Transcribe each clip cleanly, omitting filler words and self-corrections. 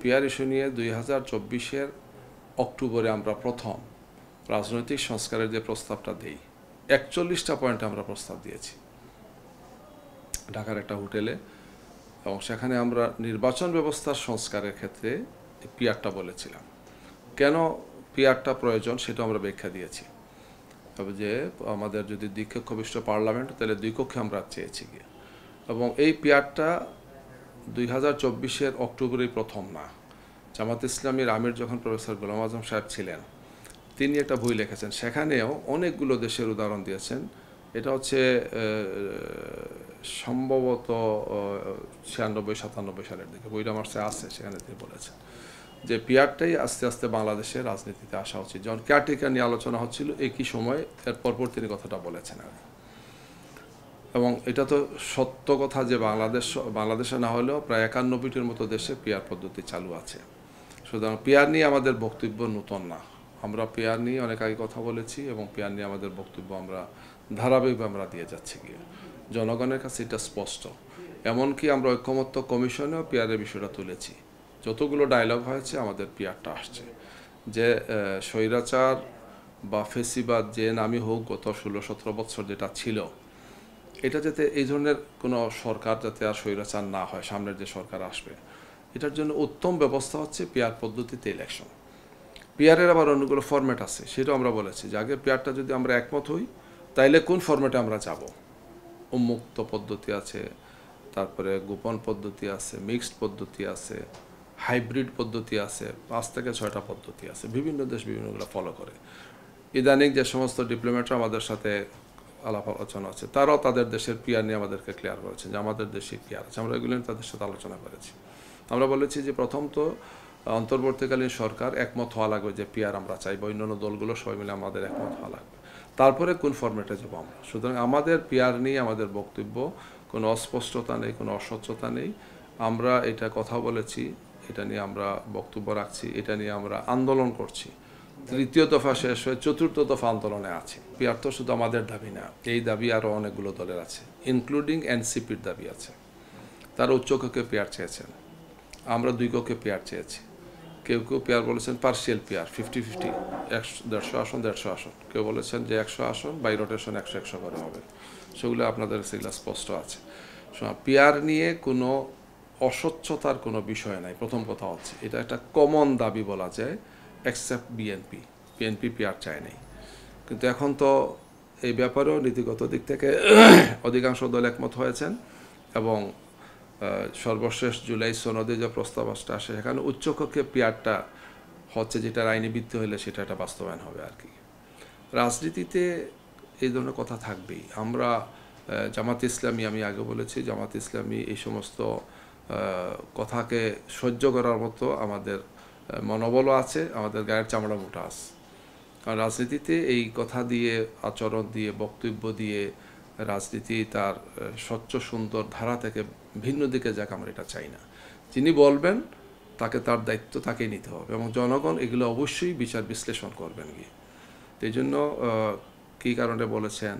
PR issue নিয়ে 2024-এর অক্টোবরে আমরা প্রথম রাজনৈতিক সংস্কারের যে প্রস্তাবটা দিই, 41টা পয়েন্টে আমরা প্রস্তাব দিয়েছি ঢাকার একটা হোটেলে, এবং সেখানে আমরা নির্বাচন ব্যবস্থার সংস্কারের ক্ষেত্রে পিআরটা বলেছিলাম। কেন পিআরটা প্রয়োজন সেটা আমরা ব্যাখ্যা দিয়েছি। তবে যে আমাদের যদি দ্বিকক্ষবিষ্ট পার্লামেন্ট, তাহলে দুই কক্ষে আমরা চেয়েছি গিয়ে, এবং এই পিআরটা 2024-এর অক্টোবরেই প্রথম না। জামাত ইসলামীর আমির যখন প্রফেসর গোলাম আজম সাহেব ছিলেন, তিনি একটা বই লিখেছেন, সেখানেও অনেকগুলো দেশের উদাহরণ দিয়েছেন। এটা হচ্ছে সম্ভবত 96-97 সালের দিকে, বইটা আমার কাছে আছে, সেখানে তিনি বলেছেন যে পিআরটাই আস্তে আস্তে বাংলাদেশের রাজনীতিতে আসা উচিত। যখন কেয়ারটেকার নিয়ে আলোচনা হচ্ছিল একই সময়, এর পরপর তিনি কথাটা বলেছেন আর, এবং এটা তো সত্য কথা যে বাংলাদেশে না হলেও প্রায় 91টির মতো দেশে পিআর পদ্ধতি চালু আছে। সুতরাং পিআর নিয়ে আমাদের বক্তব্য নতুন না, আমরা পিআর নিয়ে অনেক আগে কথা বলেছি, এবং পিআর নিয়ে আমাদের বক্তব্য আমরা ধারাবাহিকভাবে আমরা দিয়ে যাচ্ছি গিয়ে, জনগণের কাছে এটা স্পষ্ট। এমনকি আমরা ঐক্যমত্য কমিশনেও পিআরের বিষয়টা তুলেছি, যতগুলো ডায়লগ হয়েছে আমাদের পিআরটা আসছে যে স্বৈরাচার বা ফেসিবাদ যে নামই হোক, গত 16-17 বছর যেটা ছিল, এটা যাতে এই ধরনের কোনো সরকার যাতে আর স্বৈরাচার না হয়, সামনের যে সরকার আসবে, এটার জন্য উত্তম ব্যবস্থা হচ্ছে পিআর পদ্ধতিতে ইলেকশন। পিআরের আবার অন্যগুলো ফরম্যাট আছে, সেটাও আমরা বলেছি যে আগে পিআরটা যদি আমরা একমত হই, তাইলে কোন ফরম্যাটে আমরা যাব। উন্মুক্ত পদ্ধতি আছে, তারপরে গোপন পদ্ধতি আছে, মিক্সড পদ্ধতি আছে, হাইব্রিড পদ্ধতি আছে, 5 থেকে 6টা পদ্ধতি আছে, বিভিন্ন দেশ বিভিন্নগুলো ফলো করে। ইদানিং যে সমস্ত ডিপ্লোম্যাটরা আমাদের সাথে আলাপ আলোচনা আছে, তারাও তাদের দেশের পিআর নিয়ে আমাদেরকে ক্লিয়ার করেছেন যে আমাদের দেশে পিআর আছে, আমরা এগুলো নিয়ে তাদের সাথে আলোচনা করেছি। আমরা বলেছি যে প্রথম তো অন্তর্বর্তীকালীন সরকার একমত হওয়া লাগবে যে পিআর আমরা চাইব, অন্যান্য দলগুলো সবাই মিলে আমাদের একমত হওয়া লাগবে, তারপরে কোন ফরম্যাটে যাবো আমরা। সুতরাং আমাদের পিআর নিয়ে আমাদের বক্তব্য কোনো অস্পষ্টতা নেই, কোনো অস্বচ্ছতা নেই। আমরা এটা কথা বলেছি, এটা নিয়ে আমরা বক্তব্য রাখছি, এটা নিয়ে আমরা আন্দোলন করছি। 3য় দফা শেষ হয়ে 4র্থ দফা আন্দোলনে আছে। পিআর তো শুধু আমাদের দাবি না, এই দাবি আরও অনেকগুলো দলের আছে, ইনক্লুডিং এনসিপির দাবি আছে। তারা উচ্চকক্ষে পিআর চেয়েছেন, আমরা 2 কক্ষে পিআর চেয়েছি। কেউ কেউ পিআর বলেছেন পার্সিয়াল পিআর, 50-50, 150 আসন 150 আসন। কেউ বলেছেন যে 100 আসন বাই রোটেশন 100-100 করে হবে। সেগুলো আপনাদের সেগুলো স্পষ্ট আছে। পিআর নিয়ে কোনো অস্বচ্ছতার কোনো বিষয় নাই। প্রথম কথা হচ্ছে এটা একটা কমন দাবি বলা যায়, এক্সেপ্ট বিএনপি পিআর চায় নাই। কিন্তু এখন তো এই ব্যাপারেও নীতিগত দিক থেকে অধিকাংশ দল একমত হয়েছেন, এবং সর্বশেষ জুলাই সনদে যে প্রস্তাব আসে সেখানে উচ্চকক্ষে পিআরটা হচ্ছে, যেটার আইনি ভিত্তি হলে সেটা একটা বাস্তবায়ন হবে আর কি। রাজনীতিতে এই ধরনের কথা থাকবেই। আমরা জামাত ইসলামী, আমি আগে বলেছি, জামাত ইসলামী এই সমস্ত কথাকে সহ্য করার মতো আমাদের মনোবলও আছে, আমাদের গায়ের চামড়া মোটা আছে। কারণ রাজনীতিতে এই কথা দিয়ে, আচরণ দিয়ে, বক্তব্য দিয়ে রাজনীতি তার স্বচ্ছ সুন্দর ধারা থেকে ভিন্ন দিকে যাক, আমরা এটা চাই না। যিনি বলবেন তাকে তার দায়িত্ব তাকেই নিতে হবে, এবং জনগণ এগুলো অবশ্যই বিচার বিশ্লেষণ করবেন গিয়ে। এই জন্য কী কারণে বলেছেন,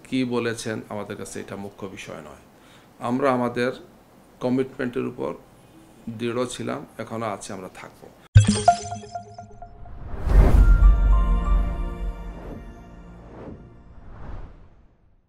কি বলেছেন, আমাদের কাছে এটা মুখ্য বিষয় নয়। আমরা আমাদের কমিটমেন্টের উপর দৃঢ় ছিলাম, এখনও আছে, আমরা থাকবো।